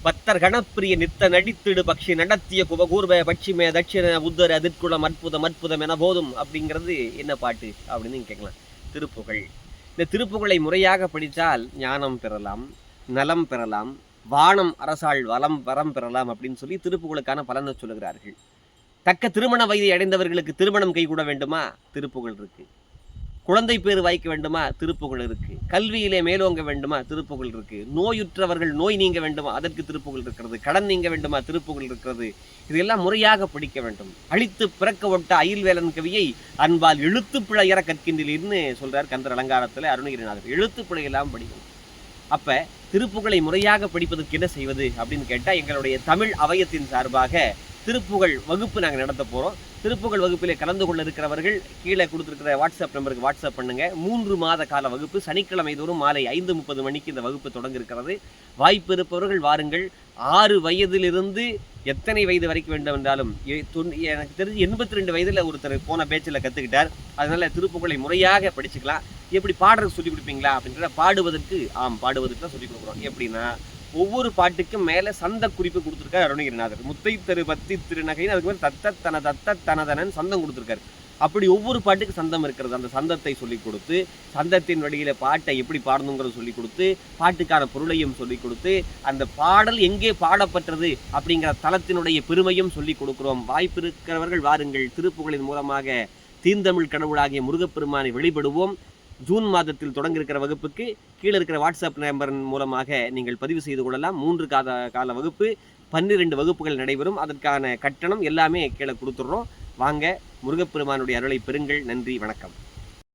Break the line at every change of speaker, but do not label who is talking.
பத்தர் கணப்பிரிய நித்த நடித்திடு பக்ஷி நடத்திய குபகூர்வ பட்சிமே தட்சிண உத்தர அதிர்குளம் அற்புதம் அற்புதம் என போதும் அப்படிங்கிறது என்ன பாட்டு அப்படின்னு நீங்க கேட்கலாம். திருப்புகழ். இந்த திருப்புகழை முறையாக படித்தால் ஞானம் பெறலாம், நலம் பெறலாம், வானம் அரசாள் வரம் பெறலாம் அப்படின்னு சொல்லி திருப்புகழுக்கான பலனை சொல்லுகிறார்கள். தக்க திருமண வயதை அடைந்தவர்களுக்கு திருமணம் கைகூட வேண்டுமா? திருப்புகழ் இருக்கு. குழந்தை பேறு வாய்க்க வேண்டுமா? திருப்புகழ் இருக்கு. கல்வியிலே மேலோங்க வேண்டுமா? திருப்புகழ் இருக்கு. நோயுற்றவர்கள் நோய் நீங்க வேண்டுமா? அதற்கு திருப்புகழ் இருக்கிறது. கடன் நீங்க வேண்டுமா? திருப்புகழ் இருக்கிறது. இதெல்லாம் முறையாக படிக்க வேண்டும். அழித்து பிறக்க ஒட்ட அயில்வேலன் கவியை அன்பால் எழுத்து பிழையற கற்கின்றீர்னு சொல்றார் கந்தர் அலங்காரத்தில் அருணகிரிநாதர். எழுத்து பிழையெல்லாம் படிக்கணும். அப்ப திருப்புகழை முறையாக படிப்பதற்கு என்ன செய்வது அப்படின்னு கேட்டா, எங்களுடைய தமிழ் அவயத்தின் சார்பாக திருப்புகழ் வகுப்பு நாங்கள் நடத்த போகிறோம். திருப்புகழ் வகுப்பிலே கலந்து கொள்ள இருக்கிறவர்கள் கீழே கொடுத்துருக்கிற வாட்ஸ்அப் நம்பருக்கு வாட்ஸ்அப் பண்ணுங்க. 3 மாத கால வகுப்பு. சனிக்கிழமை தோறும் மாலை 5:30 மணிக்கு இந்த வகுப்பு தொடங்க இருக்கிறது. வாய்ப்பு இருப்பவர்கள் வாருங்கள். 6 வயதிலிருந்து எத்தனை வயது வரைக்கும் வேண்டும் என்றாலும், எனக்கு தெரிஞ்சு 82 வயதில் ஒருத்தர் போன பேச்சில் கற்றுக்கிட்டார். அதனால திருப்புகழை முறையாக படிச்சுக்கலாம். எப்படி பாடுறது சொல்லிக் கொடுப்பீங்களா அப்படின்ற பாடுவதற்கு தான் சொல்லிக் கொடுக்குறோம். எப்படின்னா, ஒவ்வொரு பாட்டுக்கும் மேலே சந்த குறிப்பு கொடுத்துருக்காரு அருணகிரிநாதர். முத்தை தரு பத்தி திருநகைன்னு அதுக்கு மேலே தத்த தனதனன் சந்தம் கொடுத்துருக்காரு. அப்படி ஒவ்வொரு பாட்டுக்கு சந்தம் இருக்கிறது. அந்த சந்தத்தை சொல்லிக் கொடுத்து, சந்தத்தின் வழியில பாட்டை எப்படி பாடணுங்கிறத சொல்லிக் கொடுத்து, பாட்டுக்கான பொருளையும் சொல்லிக் கொடுத்து, அந்த பாடல் எங்கே பாடப்பட்டது அப்படிங்கிற தளத்தினுடைய பெருமையும் சொல்லிக் கொடுக்கிறோம். வாய்ப்பு இருக்கிறவர்கள் வாருங்கள். திருப்புகழின் மூலமாக தீந்தமிழ் கடவுளாகிய முருகப்பெருமானை வெளிப்படுவோம். ஜூன் மாதத்தில் தொடங்க இருக்கிற வகுப்புக்கு கீழே இருக்கிற வாட்ஸ்அப் நம்பரின் மூலமாக நீங்கள் பதிவு செய்து கொள்ளலாம். 3 கால வகுப்பு, 12 வகுப்புகள் நடைபெறும். அதற்கான கட்டணம் எல்லாமே கீழே கொடுத்துட்றோம். வாங்க, முருகப்பெருமானுடைய அருளை பெறுங்கள். நன்றி, வணக்கம்.